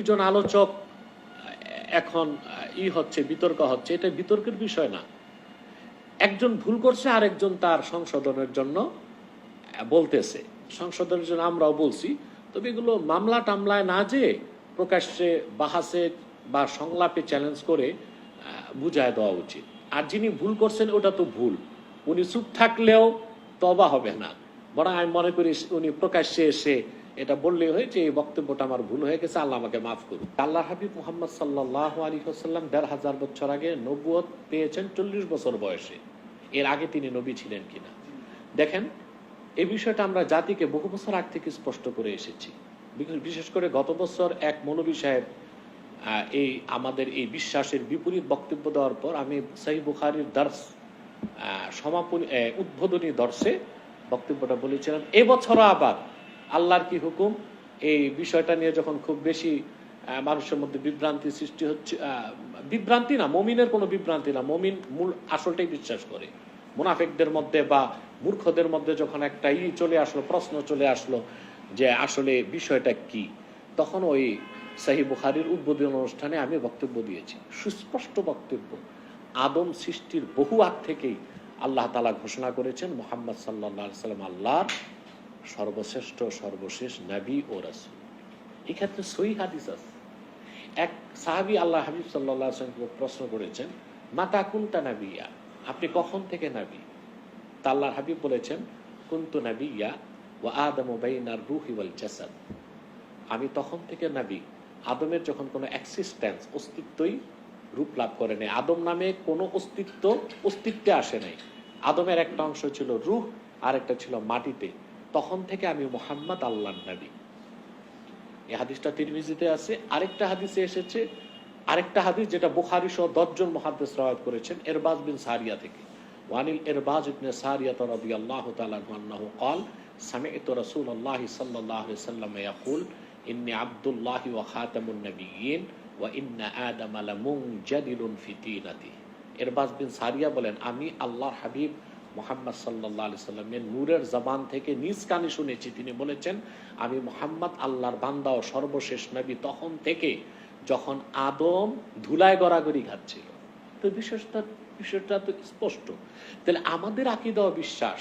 দুজন আলোচক এখন হচ্ছে বিতর্ক হচ্ছে, এটা বিতর্কের বিষয় না। একজন ভুল করছে, আরেকজন তার সংশোধনের জন্য বলতেছে, সংশোধনের জন্য আমরাও বলছি। তবে এগুলো মামলা টামলায় না যে প্রকাশ্যে বাহাসে বা সংলাপে চ্যালেঞ্জ করে বুঝায় দেওয়া উচিত। আর যিনি ভুল করছেন ওটা তো ভুল, উনি চুপ থাকলেও তবা হবে না, বরং আমি মনে করি উনি প্রকাশ্যে এসে এটা বললেই হয়েছে এই বক্তব্যটা আমার ভুল হয়ে গেছে, আল্লাহ আমাকে মাফ করুন। আল্লাহ হাবিব মুহাম্মদ সাল্লাল্লাহু আলাইহি ওয়াসাল্লাম ১৫০০ বছর আগে নবুয়ত পেয়েছেন ৪০ বছর বয়সে। এর আগে তিনি নবী ছিলেন কিনা দেখেন। এই বিষয়টা আমরা জাতিকে বহু বছর আগ থেকে স্পষ্ট করে এসেছি। বিশেষ করে গত বছর এক মৌলভী সাহেব এই আমাদের এই বিশ্বাসের বিপরীত বক্তব্য দেওয়ার পর আমি সহিহ বুখারীর দর্স সমাপনী উদ্বোধনী দর্শে বক্তব্যটা বলেছিলাম। এবছরও আবার আল্লাহর কি হুকুম এই বিষয়টা নিয়ে যখন খুব বেশি মানুষের মধ্যে বিভ্রান্তি সৃষ্টি হচ্ছে, বিভ্রান্তি না, মমিনের কোনো বিভ্রান্তি না, মমিন মূল আসলটাই বিশ্বাস করে। মুনাফিকদের মধ্যে বা মূর্খদের মধ্যে যখন একটা চলে আসলো, প্রশ্ন চলে আসলো যে আসলে বিষয়টা কি, তখন ওই সহিহ বুখারীর উদ্বোধনী অনুষ্ঠানে আমি বক্তব্য দিয়েছি, সুস্পষ্ট বক্তব্য। আদম সৃষ্টির বহু আগ থেকেই আল্লাহ তাআলা ঘোষণা করেছেন মুহাম্মদ সাল্লাল্লাহু আলাইহি ওয়াসাল্লাম আল্লাহর সর্বশ্রেষ্ঠ সর্বশেষ নবী ও রাসূল। এক্ষেত্রে সহিহ হাদিস আছে। এক সাহাবী আল্লাহ হাবিব সাল্লাল্লাহু আলাইহি ওয়াসাল্লামকে প্রশ্ন করেছেন, মাতা কুনতা নাবিয়্যা, আপনি কখন থেকে নবী? তা আল্লাহর হাবিব বলেছেন, কুনতু নাবিয়্যা ওয়া আদামু বাইনার রূহি ওয়াল জাসাদ, আমি তখন থেকে নবী আদমের যখন কোনো এক্সিস্টেন্স অস্তিত্বই রূপ লাভ করে নাই, আদম নামে কোনো অস্তিত্বে আসে নাই। আদমের একটা অংশ ছিল রূহ আর একটা ছিল মাটিতে, তখন থেকে আমি মুহাম্মদ আল্লাহর নবী। এই হাদিসটা তিরমিজিতে আছে। আরেকটা হাদিসে এসেছে, আরেকটা হাদিস যেটা বুখারী সহ ১০ জন মুহাদ্দিস রওয়ায়াত করেছেন ইরবাজ বিন সারিয়া থেকে। ওয়ানিল ইরবাজ ইবনে সারিয়া রাদিয়াল্লাহু তাআলা আনহু قال سمعت رسول الله صلى الله عليه وسلم يقول إني عبد الله وخاتم النبيين وإن آدم لمنجدل في طينته। ইরবাজ বিন সারিয়া বলেন, আমি আল্লাহর হাবিব মুহাম্মদ সাল্লাল্লাহু আলাইহি সাল্লামের নূরের জবান থেকে নিজ কানে শুনেছি, তিনি বলেছেন আমি মুহাম্মদ আল্লাহর বান্দা ও সর্বশেষ নবী তখন থেকে যখন আদম ধুলায় গড়াগড়ি খাচ্ছিল। তো বিষয়টা তো স্পষ্ট। তাহলে আমাদের আকীদা ও বিশ্বাস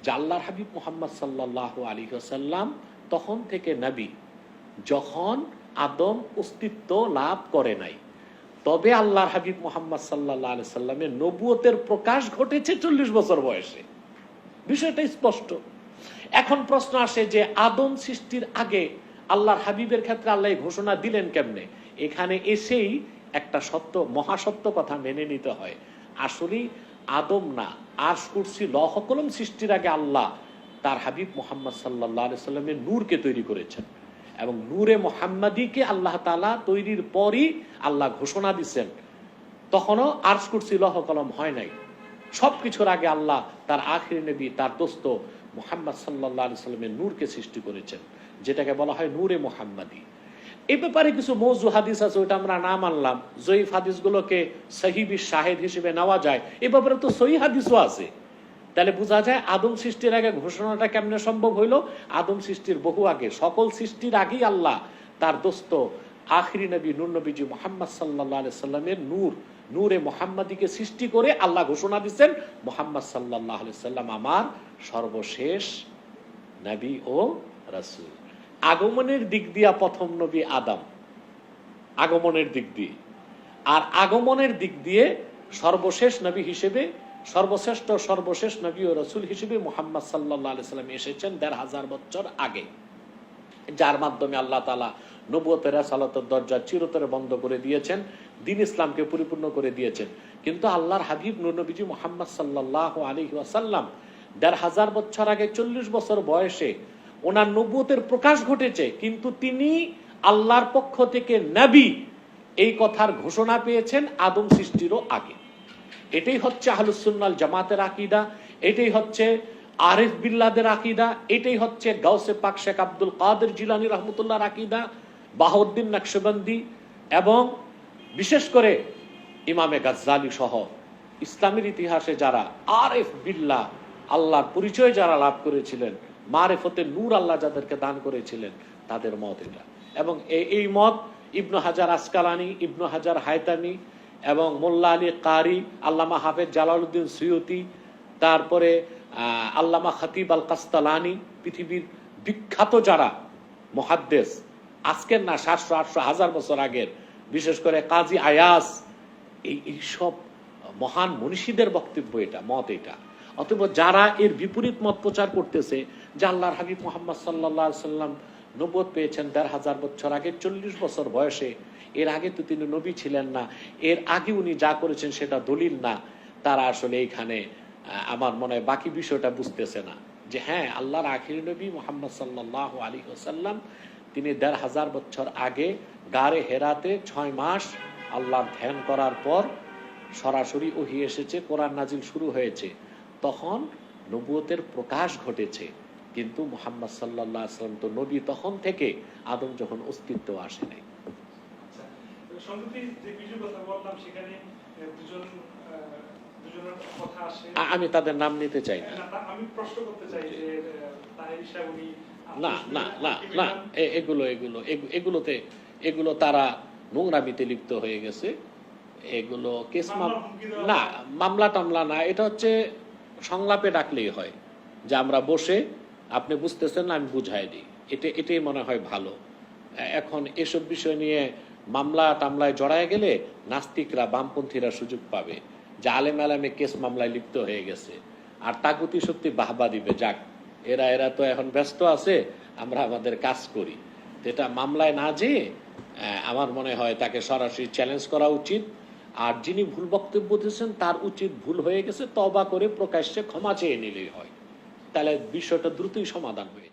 যে আল্লাহর হাবিব মুহাম্মদ সাল্লাল্লাহু আলাইহি ওয়াসাল্লাম তখন থেকে নবী যখন আদম অস্তিত্ব লাভ করে নাই। তবে আল্লাহর হাবিব মুহাম্মদ সাল্লাল্লাহু আলাইহি সাল্লামের নবুয়তের প্রকাশ ঘটেছে ৪০ বছর বয়সে। বিষয়টা স্পষ্ট। এখন প্রশ্ন আসে যে আদম সৃষ্টির আগে আল্লাহর হাবিবের ক্ষেত্রে আল্লাহ ঘোষণা দিলেন কেমনে? এখানে এসেই একটা সত্য, মহাসত্য কথা মেনে নিতে হয়। আসলে আদম না, আরশ কুরসি লৌহ কলম সৃষ্টির আগে আল্লাহ তার হাবিব মুহাম্মদ সাল্লাল্লাহু আলাইহি সাল্লামের নূরকে তৈরি করেছেন, এবং নূরে মুহাম্মাদিকে আল্লাহ তাআলা তৈরির পরই আল্লাহ ঘোষণা দিচ্ছেন। তখনও আরশ কুরসি লৌহ কলম হয় নাই। সবকিছুর আগে আল্লাহ তার আখির নবী, তার দোস্ত মুহাম্মদ সাল্লাল্লাহু আলাইহি সাল্লামের নূরকে সৃষ্টি করেছেন, যেটাকে বলা হয় নূরে মুহাম্মাদি। এই ব্যাপারে কিছু মওযু হাদিস আছে, ওটা আমরা না মানলাম। জয়ীফ হাদিসগুলোকে সহিহ শাহেদ হিসেবে নেওয়া যায়, এই ব্যাপারে তো সহিহ হাদিসও আছে। তাহলে বোঝা যায় আদম সৃষ্টির আগে ঘোষণাটা কেমনে সম্ভব হইলো? আদম সৃষ্টির বহু আগে, সকল সৃষ্টির আগেই আল্লাহ তার দোস্ত আখিরি নবী নূর নবীজি মুহাম্মদ সাল্লাল্লাহু আলাইহি সাল্লামের নূরে মুহাম্মাদিকে সৃষ্টি করে আল্লাহ ঘোষণা দিচ্ছেন মুহাম্মদ সাল্লাল্লাহু আলাইহি সাল্লাম আমার সর্বশেষ নবী ও রাসূল। আগমনের দিক দিয়ে প্রথম নবী আদম, আগমনের দিক দিয়ে, আর আগমনের দিক দিয়ে সর্বশেষ নবী হিসেবে, সর্বশ্রেষ্ঠ সর্বশেষ নবী ও রাসূল হিসেবে মুহাম্মদ সাল্লাল্লাহু আলাইহি সাল্লাম এসেছেন ১৫০০ বছর আগে, যার মাধ্যমে আল্লাহ তাআলা নবুয়তের রাসালাতের দরজা চিরতরে বন্ধ করে দিয়েছেন, দ্বীন ইসলামকে পরিপূর্ণ করে দিয়েছেন। কিন্তু আল্লাহর হাবিব নূর নবীজি মুহাম্মদ সাল্লাল্লাহু আলাইহি ওয়াসাল্লাম ১৫০০ বছর আগে ৪০ বছর বয়সে ওনার নবুয়তের প্রকাশ ঘটেছে, কিন্তু তিনি আল্লাহর পক্ষ থেকে নবী এই কথার ঘোষণা পেয়েছেন আদম সৃষ্টিরও আগে। এটাই হচ্ছে আহলুস সুন্নাহ ওয়াল জামাতের আকীদা, এটাই হচ্ছে আরিফ বিল্লাহদের আকীদা, এটাই হচ্ছে গাউসে পাক শেখ আব্দুল কাদের জিলানী রাহমাতুল্লাহর আকীদা, বাহাউদ্দিন নকশবন্দি এবং বিশেষ করে ইমামে গাজ্জালী সহ ইসলামের ইতিহাসে যারা আরিফ বিল্লাহ, আল্লাহর পরিচয় যারা লাভ করেছিলেন, মারিফতে নূর আল্লাহ যাদেরকে দান করেছিলেন, তাদের মত এটা। এবং এই মত ইবনু হাজার আসকালানি, ইবনু হাজার হায়তামি এবং মোল্লা আলী কারি, আল্লামা হাফেজ জালালউদ্দিন সুয়ুতি, তারপরে আল্লামা খতিব আল কাস্তালানি, পৃথিবীর বিখ্যাত যারা মুহাদ্দিস, আজকের না 700, 800, 1000 বছর আগের, বিশেষ করে কাজী আয়াস, এইসব মহান মনীষীদের বক্তব্য, এটা মত এটা। অতএব যারা এর বিপরীত মত প্রচার করতেছে যে আল্লাহর হাবিব মুহাম্মদ সাল্লাল্লাহু আলাইহি সাল্লাম নবুয়ত পেয়েছেন 1500 বছর আগে, 40 বছর বয়সে, এর আগে তো তিনি নবী ছিলেন না, এর আগে উনি যা করেছেন সেটা দলিল না, তারা আসলে এইখানে আমার মনে হয় বাকি বিষয়টা বুঝতেছে না যে হ্যাঁ, আল্লাহর আখির নবী মুহাম্মদ সাল্লাল্লাহু আলাইহি ওয়াসাল্লাম তিনি 1500 বছর আগে গারে হেরাতে 6 মাস আল্লাহর ধ্যান করার পর সরাসরি ওহী এসেছে, কোরআন নাজিল শুরু হয়েছে, তখন নবুয়তের প্রকাশ ঘটেছে। কিন্তু মুহাম্মদ সাল্লাল্লাহু আলাইহি ওয়াসাল্লাম তো নবী তখন থেকে, আদম যখন অস্তিত্ব আসে নাই। আচ্ছা, সম্প্রতি যে ভিডিওর কথা বললাম সেখানে দুজনের কথা আসে, আমি তাদের নাম নিতে চাই না। আমি প্রশ্ন করতে চাই যে তাহের সাহেব উনি না না না না, এগুলো তারা নোংরামিতে লিপ্ত হয়ে গেছে। এগুলো কেস না, মামলা টামলা না, এটা হচ্ছে সংলাপে ডাকলেই হয় যে আমরা বসে, আপনি বুঝতেছেন না, আমি বুঝাই দিই, এটাই মনে হয় ভালো। এখন এসব বিষয় নিয়ে মামলা টামলায় জড়ায় গেলে নাস্তিকরা, বামপন্থীরা সুযোগ পাবে যে আলেম আলেমে কেস মামলায় লিপ্ত হয়ে গেছে, আর তাগুতি শক্তি বাহবা দিবে, যাক এরা তো এখন ব্যস্ত আছে, আমরা আমাদের কাজ করি। এটা মামলায় না যেয়ে আমার মনে হয় তাকে সরাসরি চ্যালেঞ্জ করা উচিত। আর যিনি ভুল বক্তব্য দিয়েছেন তার উচিত, ভুল হয়ে গেছে, তওবা করে প্রকাশ্যে ক্ষমা চেয়ে নিলেই হয়, তাহলে বিষয়টা দ্রুতই সমাধান হয়ে